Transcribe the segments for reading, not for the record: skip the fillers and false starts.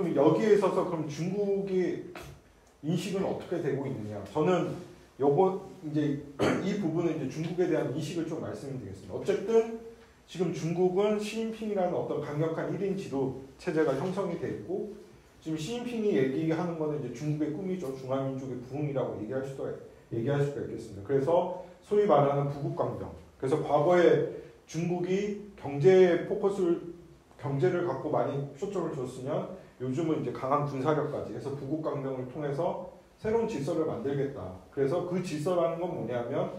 그럼 여기에 있어서 그럼 중국의 인식은 어떻게 되고 있느냐? 저는 요거 이제 이 부분은 이제 중국에 대한 인식을 좀 말씀드리겠습니다. 어쨌든 지금 중국은 시진핑이라는 어떤 강력한 1인 지도 체제가 형성이 돼 있고, 지금 시진핑이 얘기하는 거는 이제 중국의 꿈이죠. 중화민족의 부흥이라고 얘기할 수가 있겠습니다. 그래서 소위 말하는 부국강병. 그래서 과거에 중국이 경제를 갖고 많이 초점을 줬으면 요즘은 이제 강한 군사력까지 해서 부국강병을 통해서 새로운 질서를 만들겠다. 그래서 그 질서라는 건 뭐냐면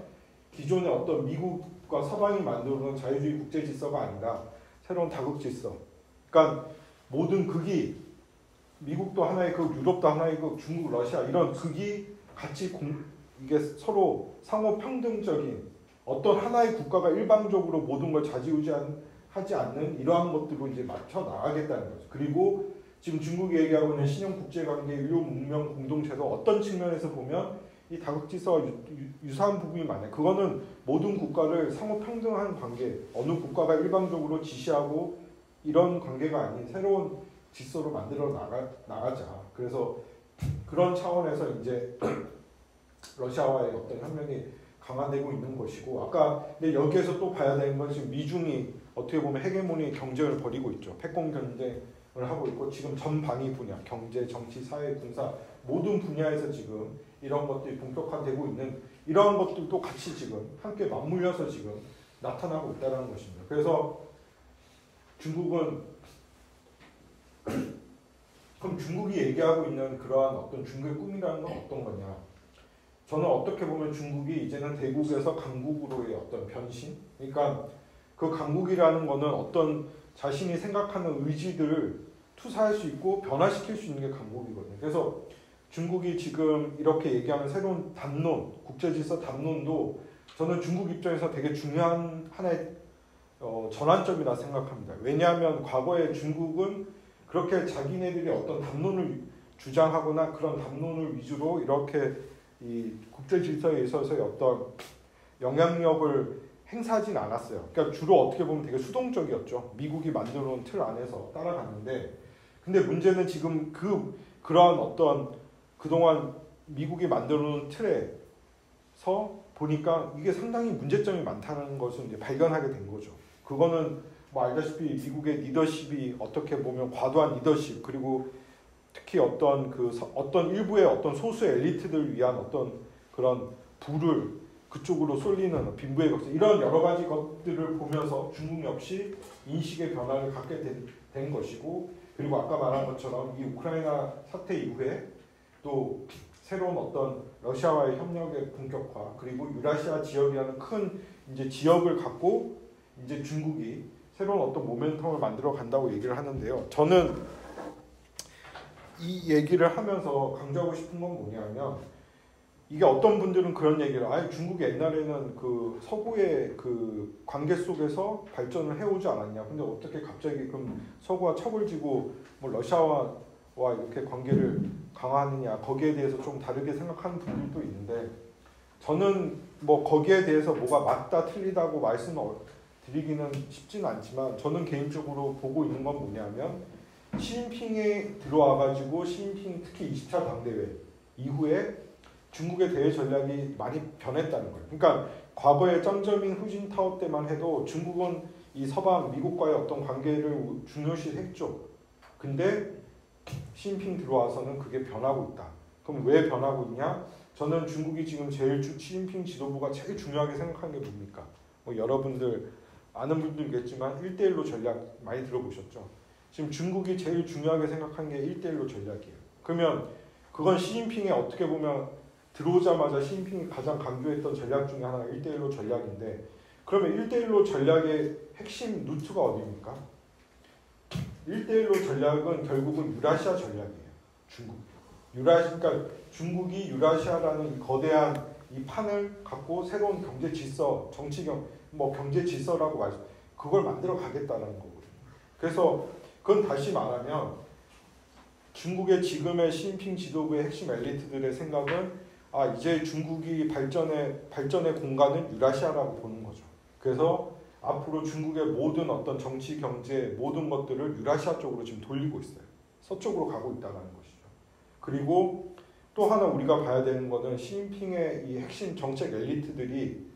기존의 어떤 미국과 서방이 만들어놓은 자유주의 국제 질서가 아니라 새로운 다국 질서. 그러니까 모든 극이 미국도 하나의 극, 유럽도 하나의 극, 중국, 러시아 이런 극이 같이 이게 서로 상호 평등적인 어떤 하나의 국가가 일방적으로 모든 걸 좌지우지하지 않는 이러한 것들로 이제 맞춰 나가겠다는 거죠. 그리고 지금 중국이 얘기하고 있는 신형 국제관계, 인류 문명 공동체도 어떤 측면에서 보면 이 다국질서와 유사한 부분이 많아요. 그거는 모든 국가를 상호 평등한 관계, 어느 국가가 일방적으로 지시하고 이런 관계가 아닌 새로운 질서로 만들어 나가자. 그래서 그런 차원에서 이제 러시아와의 어떤 협력이 강화되고 있는 것이고, 아까 근데 여기에서 또 봐야 되는 건 지금 미중이 어떻게 보면 헤게모니 경쟁을 벌이고 있죠. 패권 경쟁을 하고 있고, 지금 전 방위 분야, 경제, 정치, 사회, 군사 모든 분야에서 지금 이런 것들이 본격화되고 있는 이러한 것들도 같이 지금 함께 맞물려서 지금 나타나고 있다는 것입니다. 그래서 중국은 그럼 중국이 얘기하고 있는 그러한 어떤 중국의 꿈이라는 건 어떤 거냐? 저는 어떻게 보면 중국이 이제는 대국에서 강국으로의 어떤 변신? 그러니까 그 강국이라는 거는 어떤 자신이 생각하는 의지들을 투사할 수 있고 변화시킬 수 있는 게 강국이거든요. 그래서 중국이 지금 이렇게 얘기하는 새로운 담론, 국제질서 담론도 저는 중국 입장에서 되게 중요한 하나의 전환점이라 생각합니다. 왜냐하면 과거에 중국은 그렇게 자기네들이 어떤 담론을 주장하거나 그런 담론을 위주로 이렇게 이 국제 질서에 있어서의 어떤 영향력을 행사하진 않았어요. 그러니까 주로 어떻게 보면 되게 수동적이었죠. 미국이 만들어 놓은 틀 안에서 따라갔는데, 근데 문제는 지금 그러한 어떤 그동안 미국이 만들어 놓은 틀에서 보니까 이게 상당히 문제점이 많다는 것을 이제 발견하게 된 거죠. 그거는 뭐 알다시피 미국의 리더십이 어떻게 보면 과도한 리더십, 그리고 특히 어떤 일부의 어떤 소수의 엘리트들 위한 어떤 그런 부를 그쪽으로 쏠리는 빈부의 격차, 이런 여러 가지 것들을 보면서 중국 역시 인식의 변화를 갖게 된 것이고, 그리고 아까 말한 것처럼 이 우크라이나 사태 이후에 또 새로운 어떤 러시아와의 협력의 본격화, 그리고 유라시아 지역이라는 큰 이제 지역을 갖고 이제 중국이 새로운 어떤 모멘텀을 만들어 간다고 얘기를 하는데요. 저는 이 얘기를 하면서 강조하고 싶은 건 뭐냐면, 이게 어떤 분들은 그런 얘기를, 중국이 옛날에는 그 서구의 그 관계 속에서 발전을 해오지 않았냐. 근데 어떻게 갑자기 그럼 서구와 척을 지고 뭐 러시아와 이렇게 관계를 강화하느냐. 거기에 대해서 좀 다르게 생각하는 분들도 있는데, 저는 뭐 거기에 대해서 뭐가 맞다 틀리다고 말씀을 드리기는 쉽지는 않지만, 저는 개인적으로 보고 있는 건 뭐냐면, 시진핑이 들어와가지고 시진핑 특히 20차 당대회 이후에 중국의 대외 전략이 많이 변했다는 거예요. 그러니까 과거에 짱저밍 후진타오 때만 해도 중국은 이 서방 미국과의 어떤 관계를 중요시했죠. 근데 시진핑 들어와서는 그게 변하고 있다. 그럼 왜 변하고 있냐? 저는 중국이 지금 시진핑 지도부가 제일 중요하게 생각하는 게 뭡니까? 뭐 여러분들 아는 분들겠지만 1대1로 전략 많이 들어보셨죠? 지금 중국이 제일 중요하게 생각한 게 1대1로 전략이에요. 그러면 그건 시진핑이 어떻게 보면 들어오자마자 시진핑이 가장 강조했던 전략 중에 하나가 1대1로 전략인데, 그러면 1대1로 전략의 핵심 루트가 어디입니까? 1대1로 전략은 결국은 유라시아 전략이에요. 그러니까 중국이 유라시아라는 이 거대한 이 판을 갖고 새로운 경제 질서, 경제 질서라고 그걸 만들어 가겠다는 거거든요. 그래서 그건 다시 말하면 중국의 지금의 시진핑 지도부의 핵심 엘리트들의 생각은 이제 중국이 발전의 공간은 유라시아라고 보는 거죠. 그래서 앞으로 중국의 모든 어떤 정치, 경제 모든 것들을 유라시아 쪽으로 지금 돌리고 있어요. 서쪽으로 가고 있다는 것이죠. 그리고 또 하나 우리가 봐야 되는 것은 시진핑의 이 핵심 정책 엘리트들이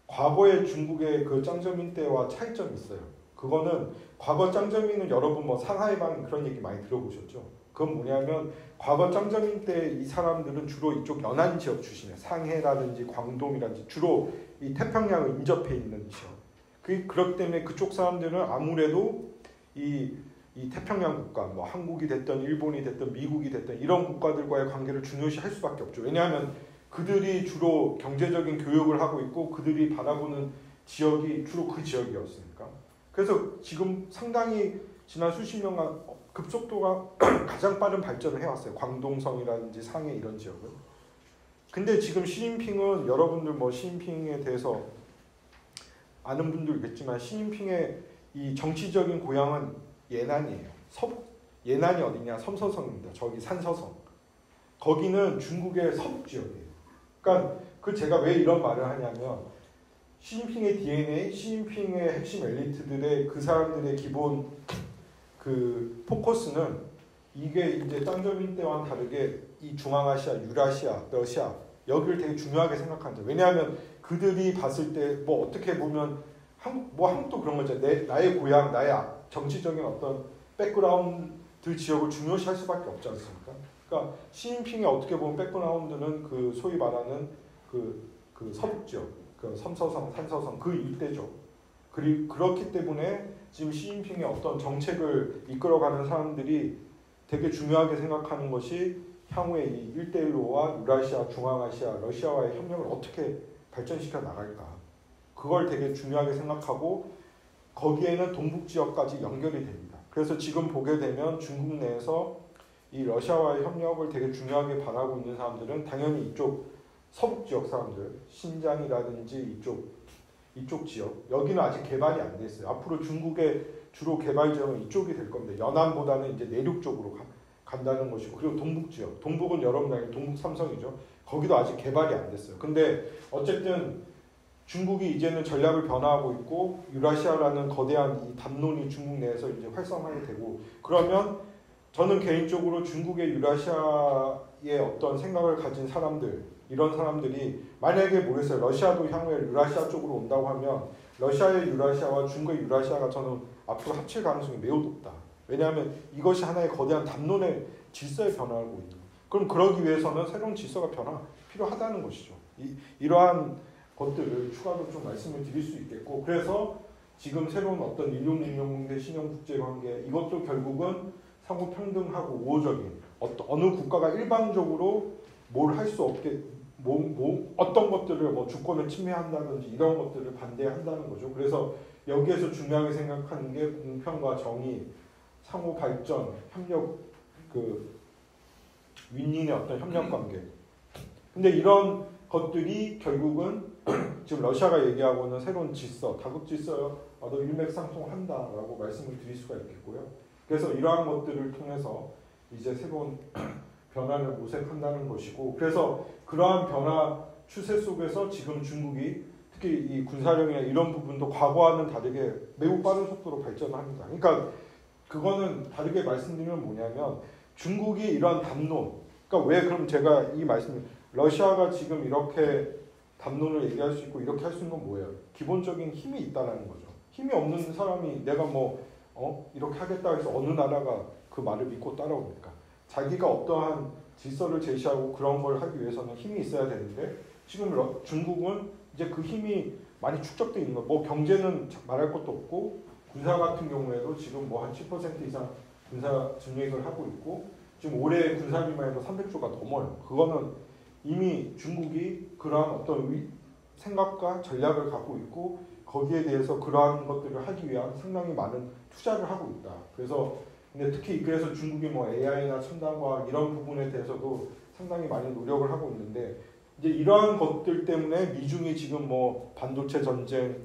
과거의 중국의 그 짱저민 때와 차이점이 있어요. 그거는 과거 짱저민은 여러분 뭐 상하이방 그런 얘기 많이 들어보셨죠? 그건 뭐냐면 과거 짱저민 때 이 사람들은 주로 이쪽 연안 지역 출신이에요. 상해라든지 광동이라든지 주로 이 태평양을 인접해 있는 지역. 그렇기 때문에 그쪽 사람들은 아무래도 이 태평양 국가, 뭐 한국이 됐든 일본이 됐든 미국이 됐든 이런 국가들과의 관계를 중요시 할 수밖에 없죠. 왜냐하면 그들이 주로 경제적인 교역을 하고 있고 그들이 바라보는 지역이 주로 그 지역이었으니까. 그래서 지금 상당히 지난 수십 년간 급속도가 가장 빠른 발전을 해왔어요. 광동성이라든지 상해 이런 지역은. 근데 지금 시진핑은 여러분들 뭐 시진핑에 대해서 아는 분들 있겠지만 시진핑의 이 정치적인 고향은 예난이에요. 예난이 어디냐? 섬서성입니다. 저기 산서성. 거기는 중국의 서북 지역이에요. 그러니까 제가 왜 이런 말을 하냐면 시진핑의 DNA, 시진핑의 핵심 엘리트들의 그 사람들의 기본 그 포커스는 이게 이제 짱저민 때와는 다르게 이 중앙아시아, 유라시아, 러시아 여기를 되게 중요하게 생각한다. 왜냐하면 그들이 봤을 때 뭐 어떻게 보면 한국도 그런 거죠. 나의 고향, 나의 정치적인 어떤 백그라운드 지역을 중요시할 수밖에 없지 않습니까? 그러니까 시진핑의 어떻게 보면 백그라운드는 그 소위 말하는 그 서북 지역, 그 섬서성, 산서성 그 일대죠. 그렇기 때문에 지금 시진핑의 어떤 정책을 이끌어가는 사람들이 되게 중요하게 생각하는 것이 향후에 이 1대1로와 유라시아, 중앙아시아, 러시아와의 협력을 어떻게 발전시켜 나갈까. 그걸 되게 중요하게 생각하고 거기에는 동북지역까지 연결이 됩니다. 그래서 지금 보게 되면 중국 내에서 이 러시아와의 협력을 되게 중요하게 바라고 있는 사람들은 당연히 이쪽 서북지역 사람들, 신장이라든지 이쪽 지역, 여기는 아직 개발이 안 돼 있어요. 앞으로 중국의 주로 개발 지역은 이쪽이 될 겁니다. 연안보다는 이제 내륙 쪽으로 간다는 것이고, 그리고 동북 지역, 동북은 여러분 알고 동북 삼성이죠. 거기도 아직 개발이 안 됐어요. 근데 어쨌든 중국이 이제는 전략을 변화하고 있고 유라시아라는 거대한 이 담론이 중국 내에서 이제 활성화가 되고, 그러면 저는 개인적으로 중국의 유라시아의 어떤 생각을 가진 사람들, 이런 사람들이 만약에 모르겠어요. 러시아도 향후에 유라시아 쪽으로 온다고 하면 러시아의 유라시아와 중국의 유라시아가 저는 앞으로 합칠 가능성이 매우 높다. 왜냐하면 이것이 하나의 거대한 담론의 질서에 변화하고 있는 거예요. 그럼 그러기 위해서는 새로운 질서가 필요하다는 것이죠. 이러한 것들을 추가로 좀 말씀을 드릴 수 있겠고, 그래서 지금 새로운 어떤 인류문명공대 신형국제관계, 이것도 결국은 상호 평등하고 우호적인 어느 국가가 일방적으로 뭘 할 수 없게 어떤 것들을 뭐 주권을 침해한다든지 이런 것들을 반대한다는 거죠. 그래서 여기에서 중요하게 생각하는 게 공평과 정의, 상호 발전, 협력, 윈윈의 어떤 협력 관계. 근데 이런 것들이 결국은 지금 러시아가 얘기하고는 새로운 질서, 다국 질서와도 일맥상통한다라고 말씀을 드릴 수가 있겠고요. 그래서 이러한 것들을 통해서 이제 새로운 변화를 모색한다는 것이고, 그래서 그러한 변화 추세 속에서 지금 중국이 특히 이 군사력이나 이런 부분도 과거와는 다르게 매우 빠른 속도로 발전합니다. 그러니까 그거는 다르게 말씀드리면 뭐냐면 중국이 이러한 담론, 그러니까 왜 그럼 제가 이 말씀을 러시아가 지금 이렇게 담론을 얘기할 수 있고 이렇게 할 수 있는 건 뭐예요? 기본적인 힘이 있다는 거죠. 힘이 없는 사람이 내가 이렇게 하겠다 해서 어느 나라가 그 말을 믿고 따라옵니까? 자기가 어떠한 질서를 제시하고 그런 걸 하기 위해서는 힘이 있어야 되는데 지금 중국은 이제 그 힘이 많이 축적되어 있는 거예요. 뭐 경제는 말할 것도 없고 군사 같은 경우에도 지금 뭐 한 10% 이상 군사 증액을 하고 있고 지금 올해 군사비만 해도 300조가 넘어요. 그거는 이미 중국이 그러한 어떤 생각과 전략을 갖고 있고 거기에 대해서 그러한 것들을 하기 위한 상당히 많은 투자를 하고 있다. 근데 특히 그래서 중국이 뭐 AI나 첨단과학 이런 부분에 대해서도 상당히 많이 노력을 하고 있는데 이제 이러한 것들 때문에 미중이 지금 뭐 반도체 전쟁,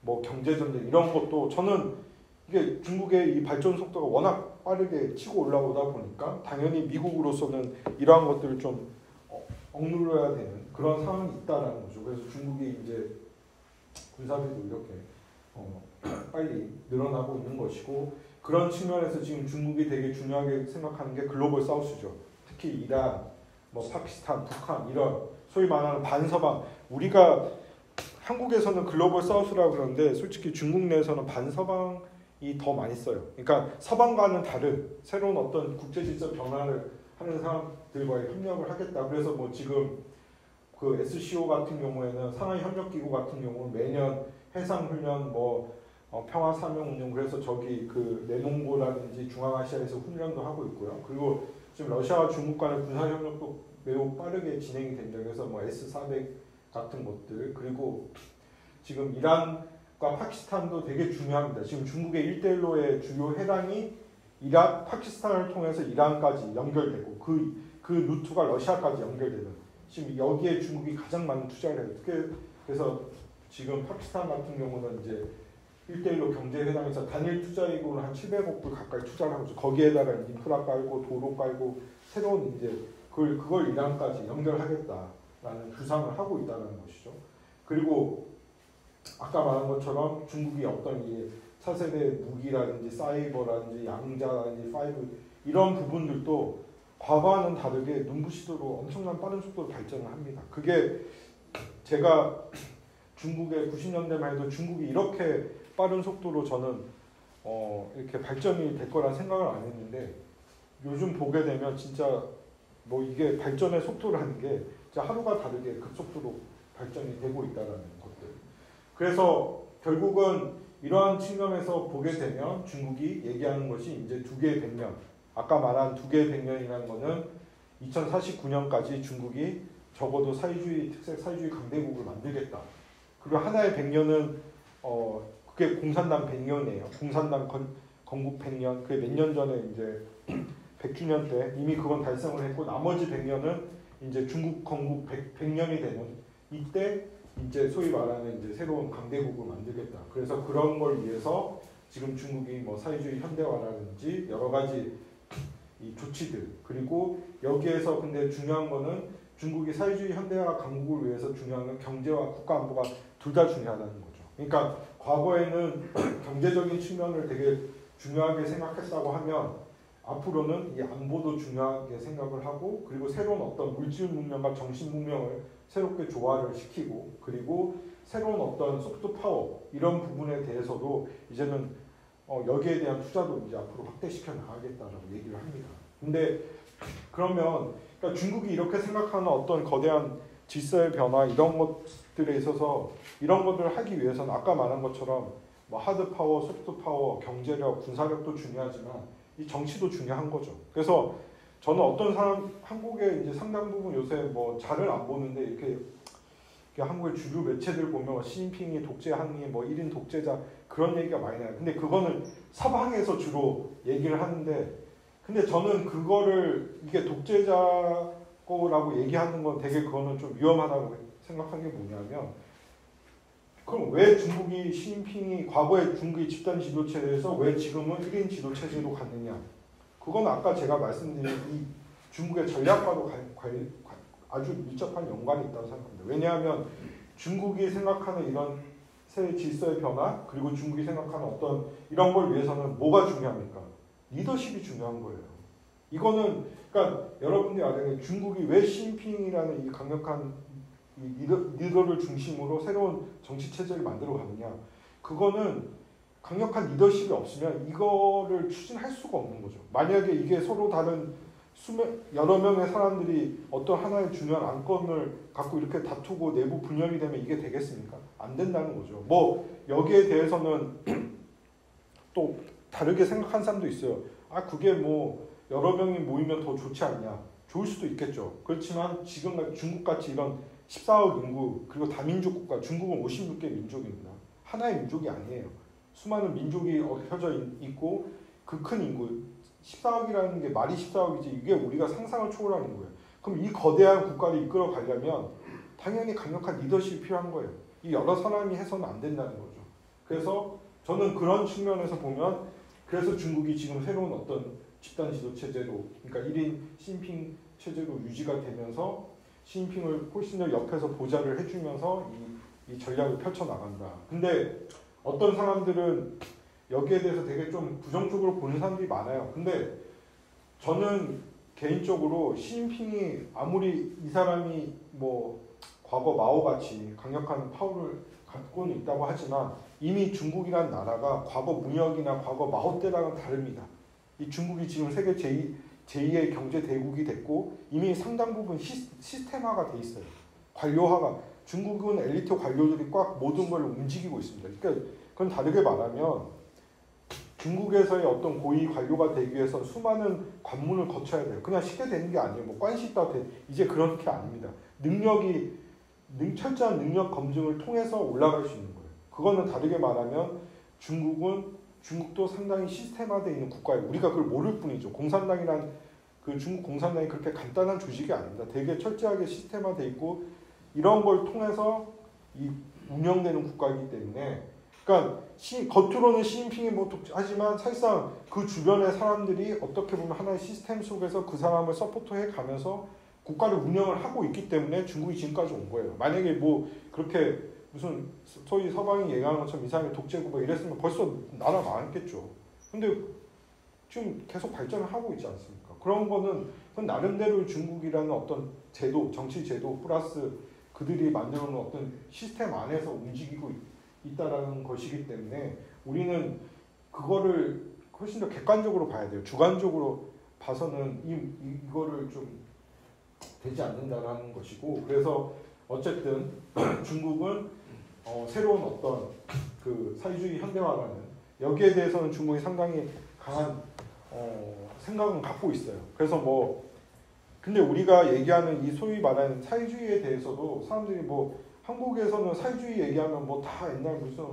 뭐 경제 전쟁 이런 것도 저는 이게 중국의 이 발전 속도가 워낙 빠르게 치고 올라오다 보니까 당연히 미국으로서는 이러한 것들을 좀 억눌러야 되는 그런 상황이 있다라는 거죠. 그래서 중국이 이제 군사비도 이렇게 빨리 늘어나고 있는 것이고 그런 측면에서 지금 중국이 되게 중요하게 생각하는 게 글로벌 사우스죠. 특히 이란, 뭐 파키스탄, 북한 이런 소위 말하는 반서방 우리가 한국에서는 글로벌 사우스라고 그러는데 솔직히 중국 내에서는 반서방이 더 많이 써요. 그러니까 서방과는 다른 새로운 어떤 국제질서 변화를 하는 사람들과의 협력을 하겠다. 그래서 뭐 지금 그 SCO 같은 경우에는 상하이협력기구 같은 경우는 매년 해상훈련 평화사명운영 그래서 저기 그 내몽고라든지 중앙아시아에서 훈련도 하고 있고요. 그리고 지금 러시아와 중국 간의 군사협력도 매우 빠르게 진행이 됩니다. 그래서 뭐 S-400 같은 것들 그리고 지금 이란과 파키스탄도 되게 중요합니다. 지금 중국의 1대1로의 주요 해당이 이란, 파키스탄을 통해서 이란까지 연결되고 그 루트가 러시아까지 연결되는 지금 여기에 중국이 가장 많은 투자를 해요. 그래서 지금 파키스탄 같은 경우는 이제 1대1로 경제회담에서 단일 투자액으로 한 700억 불 가까이 투자를 하고 있어요. 거기에다가 인프라 깔고 도로 깔고 새로운 이제 그걸 이란까지 연결하겠다라는 구상을 하고 있다는 것이죠. 그리고 아까 말한 것처럼 중국이 어떤 이 차세대 무기라든지 사이버라든지 양자라든지 5 이런 부분들도 과거와는 다르게 눈부시도록 엄청난 빠른 속도로 발전을 합니다. 그게 제가 중국의 90년대만 해도 중국이 이렇게 빠른 속도로 저는 이렇게 발전이 될 거란 생각을 안 했는데 요즘 보게 되면 진짜 뭐 이게 발전의 속도라는 게 진짜 하루가 다르게 급속도로 발전이 되고 있다는 것들. 그래서 결국은 이러한 측면에서 보게 되면 중국이 얘기하는 것이 이제 두 개의 100년. 아까 말한 두 개의 100년이라는 거는 2049년까지 중국이 적어도 사회주의 특색 사회주의 강대국을 만들겠다. 그리고 하나의 100년은 그게 공산당 100년이에요. 공산당 건국 100년. 그게 몇 년 전에 이제 100주년 때 이미 그건 달성을 했고 나머지 100년은 이제 중국 건국 100년이 되는 이때 이제 소위 말하는 이제 새로운 강대국을 만들겠다. 그래서 그런 걸 위해서 지금 중국이 뭐 사회주의 현대화라든지 여러 가지 이 조치들 그리고 여기에서 근데 중요한 거는 중국이 사회주의 현대화 강국을 위해서 중요한 건 경제와 국가 안보가 둘 다 중요하다는 거죠. 그러니까 과거에는 경제적인 측면을 되게 중요하게 생각했다고 하면 앞으로는 이 안보도 중요하게 생각을 하고 그리고 새로운 어떤 물질 문명과 정신 문명을 새롭게 조화를 시키고 그리고 새로운 어떤 소프트 파워 이런 부분에 대해서도 이제는 여기에 대한 투자도 이제 앞으로 확대시켜 나가겠다라고 얘기를 합니다. 근데 그러면 그러니까 중국이 이렇게 생각하는 어떤 거대한 질서의 변화 이런 것들에 있어서 이런 것들을 하기 위해서는 아까 말한 것처럼 뭐 하드 파워, 소프트 파워, 경제력, 군사력도 중요하지만 이 정치도 중요한 거죠. 그래서 저는 어떤 사람 한국의 이제 상당 부분 요새 뭐 잘을 안 보는데 이렇게 한국의 주류 매체들 보면 시진핑이 독재하니 뭐 1인 독재자 그런 얘기가 많이 나요. 근데 그거는 서방에서 주로 얘기를 하는데 근데 저는 그거를 이게 독재자라고 얘기하는 건 되게 그거는 좀 위험하다고 생각한 게 뭐냐면 그럼 왜 중국이 시진핑이 과거에 중국의 집단 지도체제에서 왜 지금은 1인 지도체제로 갔느냐 그건 아까 제가 말씀드린 이 중국의 전략과도 아주 밀접한 연관이 있다고 생각합니다. 왜냐하면 중국이 생각하는 이런 새 질서의 변화 그리고 중국이 생각하는 어떤 이런 걸 위해서는 뭐가 중요합니까? 리더십이 중요한 거예요. 이거는 그러니까 여러분들이 아는 중국이 왜 시진핑이라는 이 강력한 이 리더를 중심으로 새로운 정치 체제를 만들어 가느냐? 그거는 강력한 리더십이 없으면 이거를 추진할 수가 없는 거죠. 만약에 이게 서로 다른 여러 명의 사람들이 어떤 하나의 중요한 안건을 갖고 이렇게 다투고 내부 분열이 되면 이게 되겠습니까? 안 된다는 거죠. 뭐 여기에 대해서는 또 다르게 생각하는 사람도 있어요. 아 그게 뭐 여러 명이 모이면 더 좋지 않냐? 좋을 수도 있겠죠. 그렇지만 지금 중국같이 이런 14억 인구 그리고 다민족 국가 중국은 56개 민족입니다. 하나의 민족이 아니에요. 수많은 민족이 엎혀져 있고 그 큰 인구 14억이라는 게 말이 14억이지 이게 우리가 상상을 초월하는 거예요. 그럼 이 거대한 국가를 이끌어 가려면 당연히 강력한 리더십이 필요한 거예요. 이 여러 사람이 해서는 안 된다는 거죠. 그래서 저는 그런 측면에서 보면 그래서 중국이 지금 새로운 어떤 집단 지도 체제로 그러니까 1인 시진핑 체제로 유지가 되면서 시진핑을 훨씬 더 옆에서 보좌를 해주면서 이 전략을 펼쳐나간다. 근데 어떤 사람들은 여기에 대해서 되게 좀 부정적으로 보는 사람들이 많아요. 근데 저는 개인적으로 시진핑이 아무리 이 사람이 뭐 과거 마오같이 강력한 파워를 갖고는 있다고 하지만 이미 중국이라는 나라가 과거 문혁이나 과거 마오 때랑은 다릅니다. 이 중국이 지금 세계 제2의 경제 대국이 됐고 이미 상당 부분 시스템화가 돼 있어요. 관료화가 중국은 엘리트 관료들이 꽉 모든 걸 움직이고 있습니다. 그러니까 그건 다르게 말하면 중국에서의 어떤 고위 관료가 되기 위해서 수많은 관문을 거쳐야 돼요. 그냥 쉽게 되는 게 아니에요. 뭐 관시 있다 이제 그런 게 아닙니다. 철저한 능력 검증을 통해서 올라갈 수 있는 거예요. 그거는 다르게 말하면 중국도 상당히 시스템화되어 있는 국가예요. 우리가 그걸 모를 뿐이죠. 공산당이란 그 중국 공산당이 그렇게 간단한 조직이 아닙니다. 되게 철저하게 시스템화되어 있고 이런 걸 통해서 운영되는 국가이기 때문에 그러니까 겉으로는 시진핑이 뭐 하지만 사실상 그 주변의 사람들이 어떻게 보면 하나의 시스템 속에서 그 사람을 서포트해 가면서 국가를 운영을 하고 있기 때문에 중국이 지금까지 온 거예요. 만약에 뭐 그렇게 무슨 소위 서방이 얘기하는 것처럼 이상하게 독재고 뭐 이랬으면 벌써 나라 망했겠죠. 근데 지금 계속 발전을 하고 있지 않습니까? 그런 거는 그건 나름대로 중국이라는 어떤 제도, 정치 제도 플러스 그들이 만들어 놓은 어떤 시스템 안에서 움직이고 있다라는 것이기 때문에 우리는 그거를 훨씬 더 객관적으로 봐야 돼요. 주관적으로 봐서는 이거를 좀 되지 않는다라는 것이고 그래서 어쨌든 중국은 새로운 어떤 그 사회주의 현대화라는 여기에 대해서는 중국이 상당히 강한 생각은 갖고 있어요. 그래서 뭐 근데 우리가 얘기하는 이 소위 말하는 사회주의에 대해서도 사람들이 뭐 한국에서는 사회주의 얘기하면 뭐 다 옛날 무슨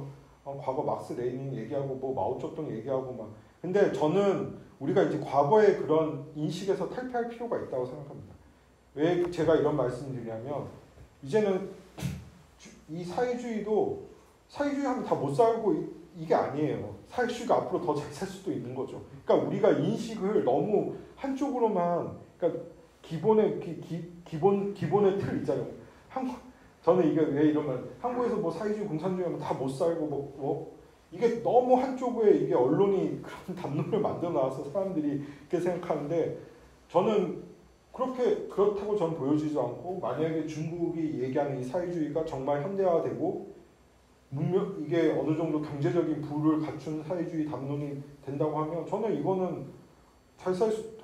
과거 막스 레닌 얘기하고 뭐 마오쩌둥 얘기하고 막 근데 저는 우리가 이제 과거의 그런 인식에서 탈피할 필요가 있다고 생각합니다. 왜 제가 이런 말씀을 드리냐면 이제는 이 사회주의도 사회주의 하면 다 못 살고 이게 아니에요. 사회주의가 앞으로 더 잘 살 수도 있는 거죠. 그러니까 우리가 인식을 너무 한쪽으로만 그러니까 기본의 틀 있잖아요. 저는 이게 왜 이러면 한국에서 뭐 사회주의 공산주의 하면 다 못 살고 뭐 이게 너무 한쪽에 이게 언론이 그런 담론을 만들어 놔서 사람들이 그렇게 생각하는데 저는 그렇다고 저는 보여지지 않고 만약에 중국이 얘기하는 이 사회주의가 정말 현대화되고 이게 어느 정도 경제적인 부를 갖춘 사회주의 담론이 된다고 하면 저는 이거는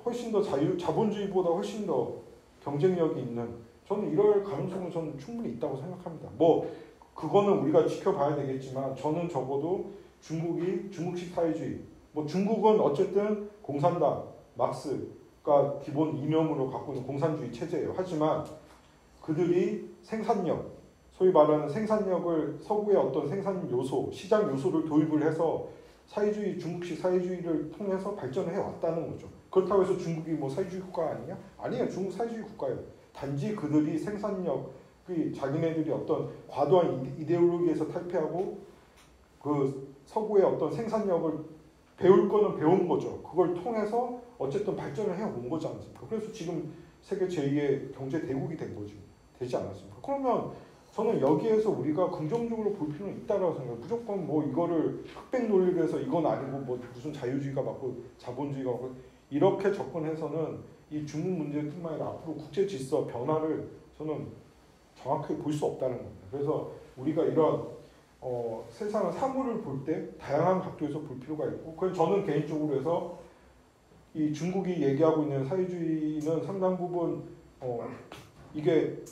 훨씬 더 자본주의보다 훨씬 더 경쟁력이 있는 저는 이럴 가능성은 저는 충분히 있다고 생각합니다. 뭐 그거는 우리가 지켜봐야 되겠지만 저는 적어도 중국식 사회주의 뭐 중국은 어쨌든 공산당 막스가 기본 이념으로 갖고 있는 공산주의 체제예요. 하지만 그들이 생산력 소위 말하는 생산력을 서구의 어떤 생산 요소 시장 요소를 도입을 해서 중국식 사회주의를 통해서 발전해 왔다는 거죠. 그렇다고 해서 중국이 뭐 사회주의 국가 아니냐? 아니에요. 중국 사회주의 국가예요. 단지 그들이 자기네들이 어떤 과도한 이데올로기에서 탈피하고 그 서구의 어떤 생산력을 배울 거는 배운 거죠. 그걸 통해서 어쨌든 발전을 해온 거지 않습니까? 그래서 지금 세계 제2의 경제 대국이 되지 않았습니까? 그러면 저는 여기에서 우리가 긍정적으로 볼 필요는 있다고 생각해요. 무조건 뭐 이거를 흑백 논리로 해서 이건 아니고 뭐 무슨 자유주의가 맞고 자본주의가 맞고 이렇게 접근해서는 이 중국 문제뿐만 아니라 앞으로 국제 질서 변화를 저는 정확하게 볼 수 없다는 겁니다. 그래서 우리가 이런 세상의 사물을 볼 때 다양한 각도에서 볼 필요가 있고 그래서 저는 개인적으로 해서 이 중국이 얘기하고 있는 사회주의는 상당 부분 이게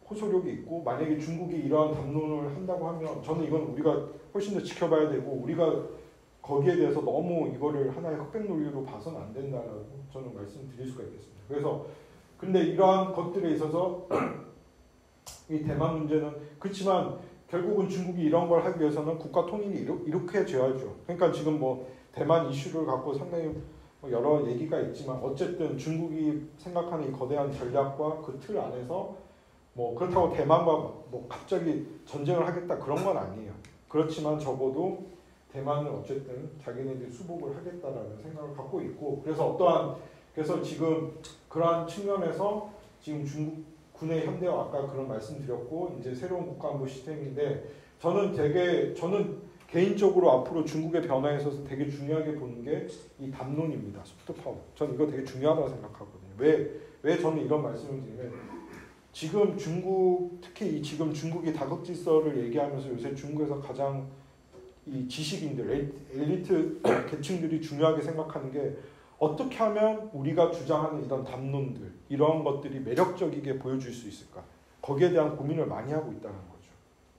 호소력이 있고 만약에 중국이 이러한 담론을 한다고 하면 저는 이건 우리가 훨씬 더 지켜봐야 되고 우리가 거기에 대해서 너무 이거를 하나의 흑백 논리로 봐서는 안 된다라고 저는 말씀드릴 수가 있겠습니다. 그래서 근데 이러한 것들에 있어서 이 대만 문제는 그렇지만 결국은 중국이 이런 걸 하기 위해서는 국가 통일이 이렇게 돼야죠. 그러니까 지금 뭐 대만 이슈를 갖고 상당히 여러 얘기가 있지만 어쨌든 중국이 생각하는 이 거대한 전략과 그 틀 안에서 뭐 그렇다고 대만과 뭐 갑자기 전쟁을 하겠다 그런 건 아니에요. 그렇지만 적어도 대만은 어쨌든 자기네들이 수복을 하겠다라는 생각을 갖고 있고 그래서 지금 그러한 측면에서 지금 중국 군의 현대화 아까 그런 말씀드렸고 이제 새로운 국가안보 시스템인데 저는 개인적으로 앞으로 중국의 변화에 있어서 되게 중요하게 보는 게 이 담론입니다. 소프트 파워. 전 이거 되게 중요하다고 생각하거든요. 왜 저는 이런 말씀을 드리면 지금 중국 특히 지금 중국이 다국질서를 얘기하면서 요새 중국에서 가장 이 지식인들 엘리트 계층들이 중요하게 생각하는 게 어떻게 하면 우리가 주장하는 이런 담론들 이런 것들이 매력적이게 보여줄 수 있을까? 거기에 대한 고민을 많이 하고 있다는 거죠.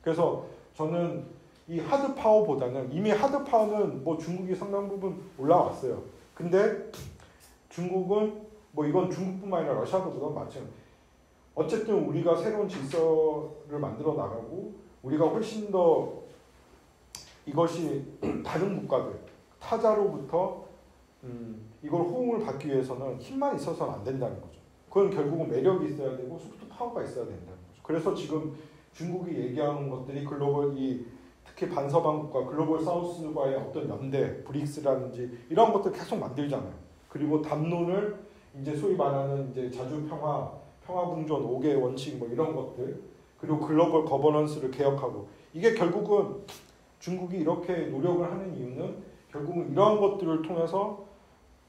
그래서 저는 이 하드 파워보다는 이미 하드 파워는 뭐 중국이 상당 부분 올라왔어요. 근데 중국은 뭐 이건 중국뿐만 아니라 러시아도 그건 마찬가지. 어쨌든 우리가 새로운 질서를 만들어 나가고 우리가 훨씬 더 이것이 다른 국가들 타자로부터 이걸 호응을 받기 위해서는 힘만 있어서는 안 된다는 거죠. 그건 결국은 매력이 있어야 되고 소프트 파워가 있어야 된다는 거죠. 그래서 지금 중국이 얘기하는 것들이 글로벌 특히 반서방 국가 글로벌 사우스와의 어떤 연대, 브릭스라든지 이런 것들 계속 만들잖아요. 그리고 담론을 이제 소위 말하는 이제 자주 평화공존 5개 원칙 뭐 이런 것들 그리고 글로벌 거버넌스를 개혁하고 이게 결국은 중국이 이렇게 노력을 하는 이유는 결국은 이러한 것들을 통해서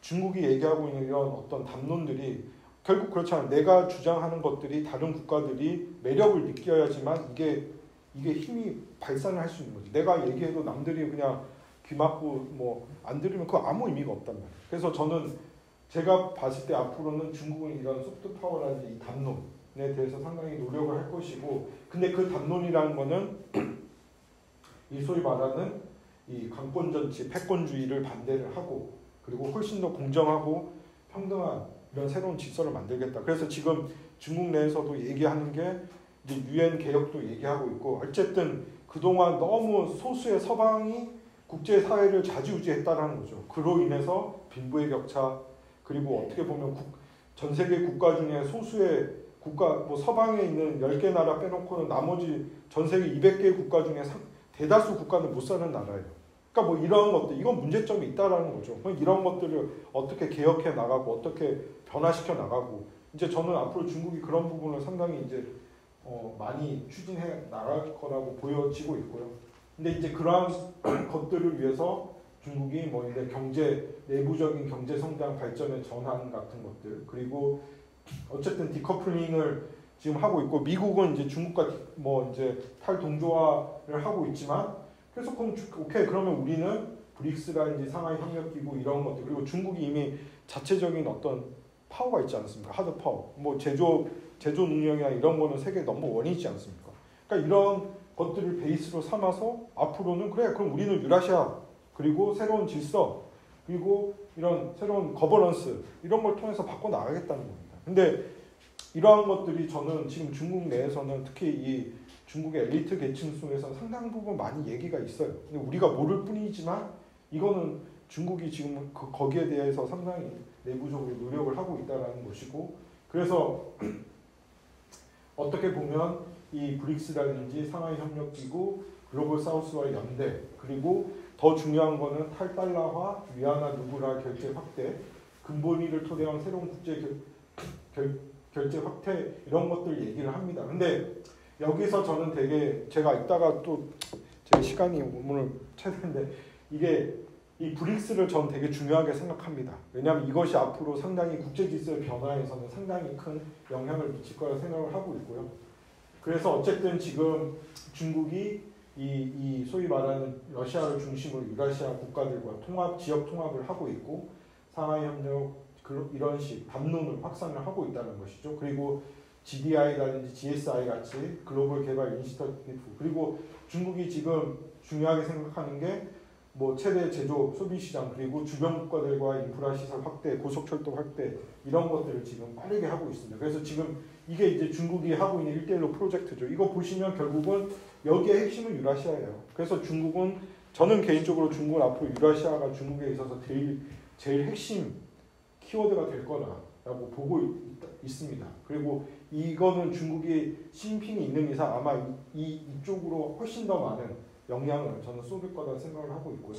중국이 얘기하고 있는 이런 어떤 담론들이 결국 그렇잖아요. 내가 주장하는 것들이 다른 국가들이 매력을 느껴야지만 이게 힘이 발산을 할 수 있는 거지. 내가 얘기해도 남들이 그냥 귀 막고 뭐 안 들으면 그거 아무 의미가 없단 말이에요. 그래서 저는 제가 봤을 때 앞으로는 중국은 이런 소프트 파워라든지 이 담론에 대해서 상당히 노력을 할 것이고 근데 그 담론이라는 거는 이 소위 말하는 이 강권정치, 패권주의를 반대를 하고 그리고 훨씬 더 공정하고 평등한 이런 새로운 질서를 만들겠다. 그래서 지금 중국 내에서도 얘기하는 게 이제 유엔 개혁도 얘기하고 있고 어쨌든 그동안 너무 소수의 서방이 국제사회를 좌지우지했다는 거죠. 그로 인해서 빈부의 격차 그리고 어떻게 보면 전 세계 국가 중에 소수의 국가 뭐 서방에 있는 10개 나라 빼놓고는 나머지 전 세계 200개 국가 중에 대다수 국가는 못 사는 나라예요. 그러니까 뭐 이런 것들 이건 문제점이 있다라는 거죠. 이런 것들을 어떻게 개혁해 나가고 어떻게 변화시켜 나가고 이제 저는 앞으로 중국이 그런 부분을 상당히 이제 많이 추진해 나갈 거라고 보여지고 있고요. 근데 이제 그러한 것들을 위해서 중국이 뭐 이제 내부적인 경제 성장 발전의 전환 같은 것들 그리고 어쨌든 디커플링을 지금 하고 있고 미국은 이제 중국과 뭐 이제 탈동조화를 하고 있지만 그래서 그럼 오케이 그러면 우리는 브릭스라든지 상하이 협력기구 이런 것들 그리고 중국이 이미 자체적인 어떤 파워가 있지 않습니까? 하드 파워 뭐 제조 능력이나 이런 거는 세계 넘버원이지 않습니까? 그러니까 이런 것들을 베이스로 삼아서 앞으로는 그래 그럼 우리는 유라시아 그리고 새로운 질서 그리고 이런 새로운 거버넌스 이런 걸 통해서 바꿔 나가겠다는 겁니다. 근데 이러한 것들이 저는 지금 중국 내에서는 특히 이 중국의 엘리트 계층 속에서 상당 부분 많이 얘기가 있어요. 근데 우리가 모를 뿐이지만 이거는 중국이 지금 거기에 대해서 상당히 내부적으로 노력을 하고 있다는 것이고 그래서 어떻게 보면 이 브릭스라든지 상하이 협력기구, 글로벌 사우스와의 연대 그리고 더 중요한 거는 탈달러화, 위안화 루블화 결제 확대, 근본위를 토대한 새로운 국제 결제 확대 이런 것들 얘기를 합니다. 근데 여기서 저는 되게 제가 이따가 또 제 시간이 오늘 최대인데 이게 이 브릭스를 전 되게 중요하게 생각합니다. 왜냐하면 이것이 앞으로 상당히 국제 질서의 변화에서는 상당히 큰 영향을 미칠 거라 생각을 하고 있고요. 그래서 어쨌든 지금 중국이 이 소위 말하는 러시아를 중심으로 유라시아 국가들과 지역 통합을 하고 있고 상하이 협력 이런 식 담론을 확산을 하고 있다는 것이죠. 그리고 GDI라든지 GSI 같이 글로벌 개발 이니시어티브 그리고 중국이 지금 중요하게 생각하는 게 뭐 최대 제조 소비 시장 그리고 주변 국가들과 인프라 시설 확대, 고속철도 확대 이런 것들을 지금 빠르게 하고 있습니다. 그래서 지금 이게 이제 중국이 하고 있는 1:1 프로젝트죠. 이거 보시면 결국은 여기에 핵심은 유라시아예요. 그래서 중국은 저는 개인적으로 중국은 앞으로 유라시아가 중국에 있어서 제일 핵심 키워드가 될 거라고 보고 있습니다. 그리고 이거는 중국이 시진핑이 있는 이상 아마 이쪽으로 훨씬 더 많은 영향을 저는 쏟을 거라 생각을 하고 있고요.